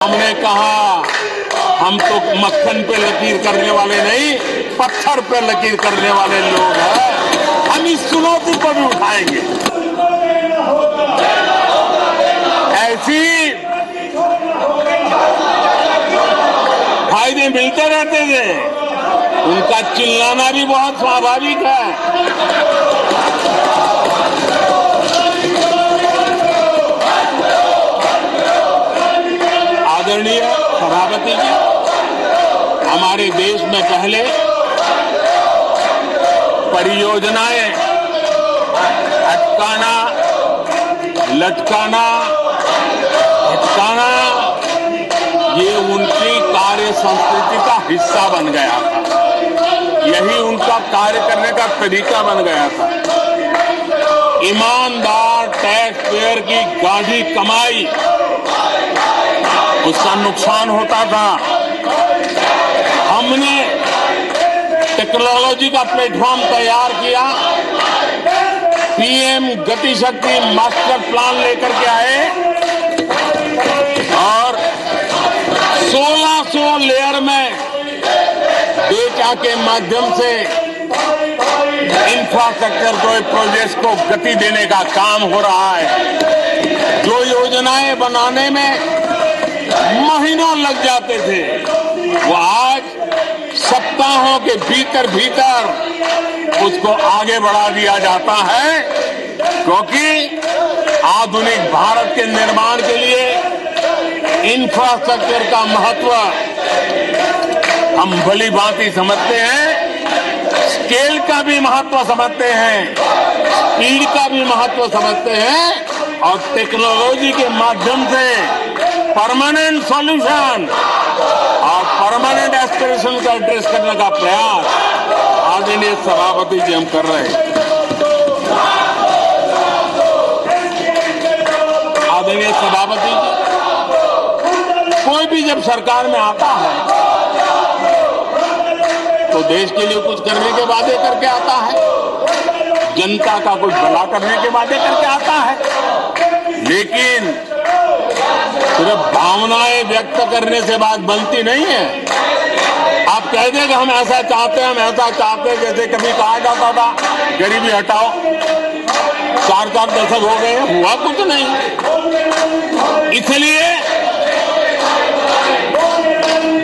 हमने कहा हम तो मक्खन पे लकीर करने वाले नहीं, पत्थर पे लकीर करने वाले लोग हैं। हम इस चुनौती को भी उठाएंगे। ऐसी फायदे मिलते रहते थे, उनका चिल्लाना भी बहुत स्वाभाविक है। आदरणीय सभापति जी, हमारे देश में पहले परियोजनाएं अटकाना, लटकाना, भटकाना, ये उनकी कार्य संस्कृति का हिस्सा बन गया था। यही उनका कार्य करने का तरीका बन गया था। ईमानदार टैक्स पेयर की गाढ़ी कमाई, उसका नुकसान होता था। हमने टेक्नोलॉजी का प्लेटफॉर्म तैयार किया, पीएम गति शक्ति मास्टर प्लान लेकर के आए और 1600 लेयर में डेटा के माध्यम से इंफ्रास्ट्रक्चर को, प्रोजेक्ट्स को गति देने का काम हो रहा है। जो योजनाएं बनाने में महीनों लग जाते थे, वो आज सप्ताहों के भीतर भीतर उसको आगे बढ़ा दिया जाता है, क्योंकि आधुनिक भारत के निर्माण के लिए इंफ्रास्ट्रक्चर का महत्व हम भली भांति समझते हैं, स्केल का भी महत्व समझते हैं, स्पीड का भी महत्व समझते हैं, और टेक्नोलॉजी के माध्यम से परमानेंट सॉल्यूशन और परमानेंट एस्पिरेशन का एड्रेस करने का प्रयास आदरणीय सभापति जी हम कर रहे हैं। आदरणीय सभापति जी, कोई भी जब सरकार में आता है तो देश के लिए कुछ करने के वादे करके आता है, जनता का कुछ भला करने के वादे करके आता है, लेकिन सिर्फ भावनाएं व्यक्त करने से बात बनती नहीं है। आप कह दें कि हम ऐसा चाहते हैं, हम ऐसा चाहते हैं, जैसे कभी कहा जाता था गरीबी हटाओ, 4 दशक हो गए, हुआ कुछ नहीं। इसलिए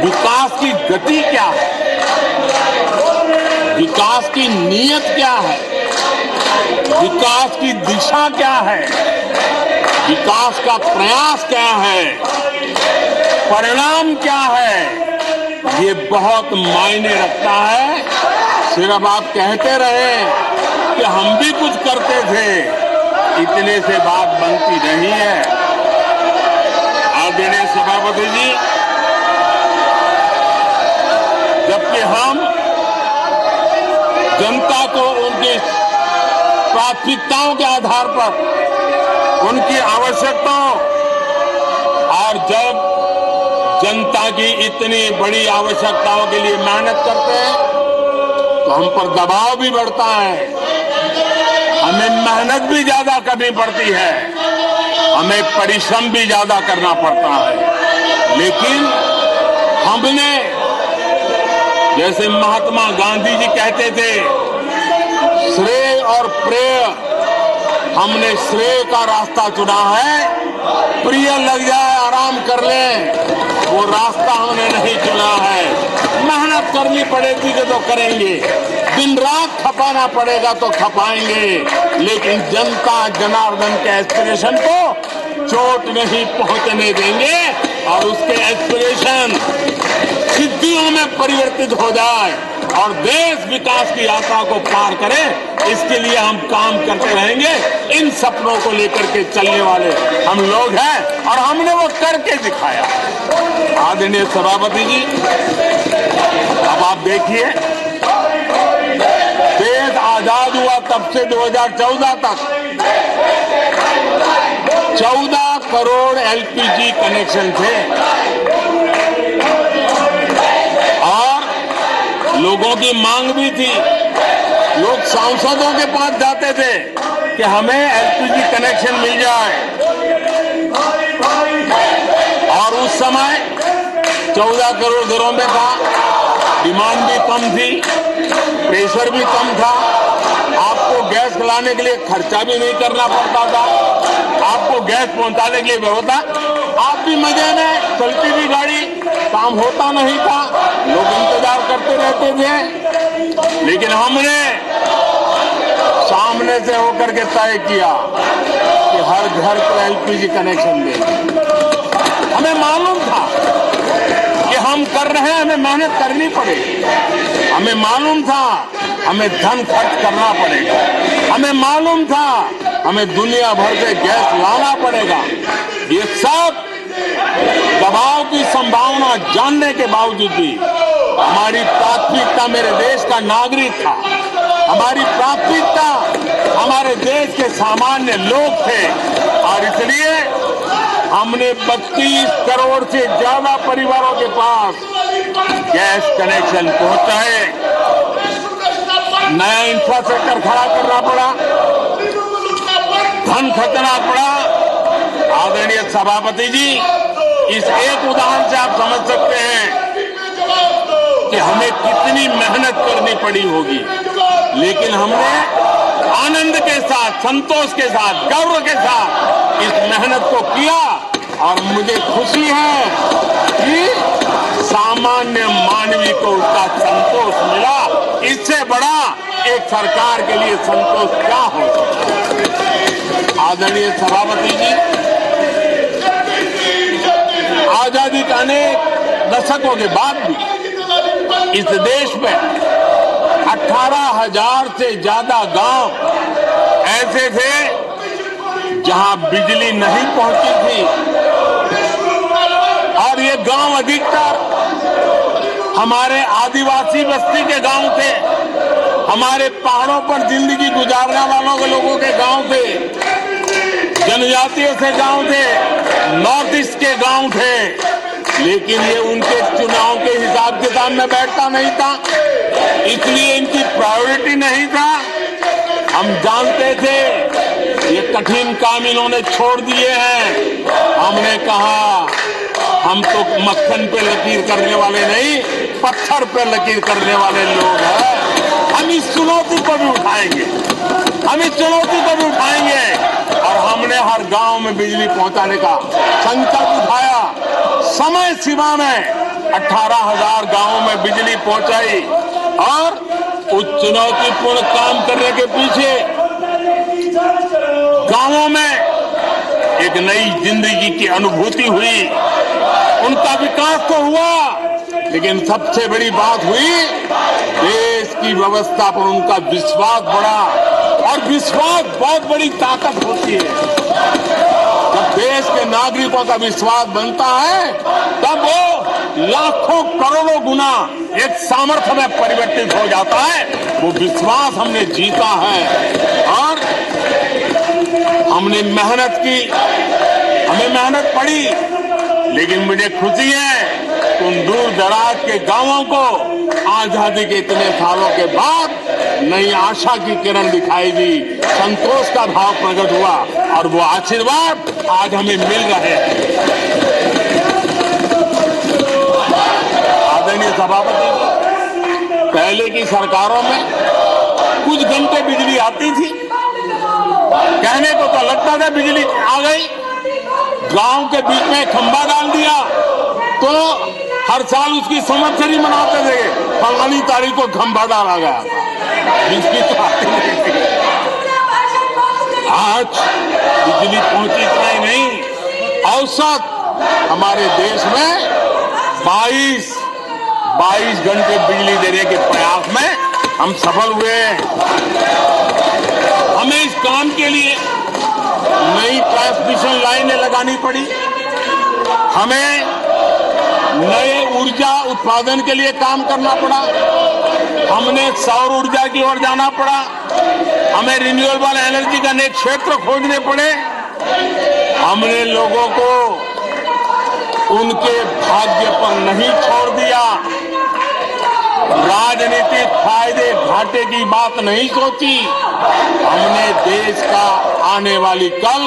विकास की गति क्या है, विकास की नीयत क्या है, विकास की दिशा क्या है, विकास का प्रयास क्या है, परिणाम क्या है, ये बहुत मायने रखता है। सिर्फ आप कहते रहे कि हम भी कुछ करते थे, इतने से बात बनती नहीं है। आदरणीय सभापति जी, जबकि हम जनता को उनकी प्राथमिकताओं के आधार पर, उनकी आवश्यकताओं, और जब जनता की इतनी बड़ी आवश्यकताओं के लिए मेहनत करते हैं तो हम पर दबाव भी बढ़ता है, हमें मेहनत भी ज्यादा करनी पड़ती है, हमें परिश्रम भी ज्यादा करना पड़ता है। लेकिन हमने, जैसे महात्मा गांधी जी कहते थे, श्रेय और प्रेय, हमने श्रेय का रास्ता चुना है। प्रिय लग जाए, आराम कर लें, वो रास्ता हमने नहीं चुना है। मेहनत करनी पड़ेगी तो करेंगे, दिन रात खपाना पड़ेगा तो खपाएंगे, लेकिन जनता जनार्दन के एस्पिरेशन को चोट नहीं पहुंचने देंगे और उसके एस्पिरेशन सिद्धियों में परिवर्तित हो जाए और देश विकास की यात्रा को पार करे, इसके लिए हम काम करते रहेंगे। इन सपनों को लेकर के चलने वाले हम लोग हैं और हमने वो करके दिखाया। आदरणीय सभापति जी, अब आप देखिए, देश आजाद हुआ तब से 2014 तक 14 करोड़ एलपीजी कनेक्शन थे और लोगों की मांग भी थी। लोग सांसदों के पास जाते थे कि हमें एलपीजी कनेक्शन मिल जाए, और उस समय 14 करोड़ घरों में था, डिमांड भी कम थी, प्रेशर भी कम था, आपको गैस लाने के लिए खर्चा भी नहीं करना पड़ता था, आपको गैस पहुंचाने के लिए व्यवस्था, आप भी मजे में, चलती भी गाड़ी, काम होता नहीं था, लोग इंतजार करते रहते थे। लेकिन हमने सामने से होकर के तय किया कि हर घर को एलपीजी कनेक्शन देंगे। हमें मालूम था कि हम कर रहे हैं, हमें मेहनत करनी पड़ेगी, हमें मालूम था हमें धन खर्च करना पड़ेगा, हमें मालूम था हमें दुनिया भर से गैस लाना पड़ेगा। ये सब दबाव की संभावना जानने के बावजूद भी हमारी प्राथमिकता मेरे देश का नागरिक था, हमारी प्राथमिकता हमारे देश के सामान्य लोग थे, और इसलिए हमने 32 करोड़ से ज्यादा परिवारों के पास गैस कनेक्शन पहुंचाए। नया इंफ्रास्ट्रक्चर खड़ा करना पड़ा, धन खर्चना पड़ा। आदरणीय सभापति जी, इस एक उदाहरण से आप समझ सकते हैं कि हमें कितनी मेहनत करनी पड़ी होगी, लेकिन हमने आनंद के साथ, संतोष के साथ, गौरव के साथ इस मेहनत को किया, और मुझे खुशी है कि सामान्य मानवी को उसका संतोष मिला। इससे बड़ा एक सरकार के लिए संतोष क्या हो सकता। आदरणीय सभापति जी, आजादी के अनेक दशकों के बाद भी इस देश में 18,000 से ज्यादा गांव ऐसे थे जहां बिजली नहीं पहुंची थी, और ये गांव अधिकतर हमारे आदिवासी बस्ती के गांव थे, हमारे पहाड़ों पर जिंदगी गुजारने वालों के लोगों के गांव थे, जनजातियों से गांव थे, नॉर्थ ईस्ट के गांव थे। लेकिन ये उनके चुनाव के हिसाब किताब में बैठता नहीं था, इसलिए इनकी प्रायोरिटी नहीं था। हम जानते थे ये कठिन काम इन्होंने छोड़ दिए हैं। हमने कहा हम तो मक्खन पे लकीर करने वाले नहीं, पत्थर पे लकीर करने वाले लोग हैं। हम इस चुनौती को भी उठाएंगे, हम इस चुनौती को भी उठाएंगे, और हमने हर गांव में बिजली पहुंचाने का संकल्प उठाया। समय सीमा में 18,000 गांवों में बिजली पहुंचाई, और उस चुनौतीपूर्ण काम करने के पीछे गांवों में एक नई जिंदगी की अनुभूति हुई, उनका विकास तो हुआ, लेकिन सबसे बड़ी बात हुई देश की व्यवस्था पर उनका विश्वास बढ़ा, और विश्वास बहुत बड़ी ताकत होती है। जब देश के नागरिकों का विश्वास बनता है, तब वो लाखों करोड़ों गुना एक सामर्थ्य में परिवर्तित हो जाता है। वो विश्वास हमने जीता है, और हमने मेहनत की, हमें मेहनत पड़ी, लेकिन मुझे खुशी है उन दूर दराज के गांवों को आजादी के इतने सालों के बाद नई आशा की किरण दिखाई दी, संतोष का भाव प्रकट हुआ, और वो आशीर्वाद आज हमें मिल रहे हैं। आदरणीय सभापति जी, पहले की सरकारों में कुछ घंटे बिजली आती थी, कहने को तो लगता था बिजली आ गई, गांव के बीच में खंभा डाल दिया तो हर साल उसकी संवत्सरी मनाते थे, फलानी तारीख को खंभा डाला गया था, बिजली तो आती नहीं थी। आज बिजली पहुंची इतना ही नहीं, औसत हमारे देश में 22 घंटे बिजली देने के प्रयास में हम सफल हुए। हमें इस काम के लिए नई ट्रांसमिशन लाइनें लगानी पड़ी, हमें नए ऊर्जा उत्पादन के लिए काम करना पड़ा, हमने सौर ऊर्जा की ओर जाना पड़ा, हमें रिन्यूएबल एनर्जी का नए क्षेत्र खोजने पड़े। हमने लोगों को उनके भाग्य पर नहीं छोड़ दिया, राजनीतिक फायदे घाटे की बात नहीं सोची, हमने देश का आने वाली कल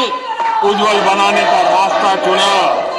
उज्जवल बनाने का रास्ता चुना।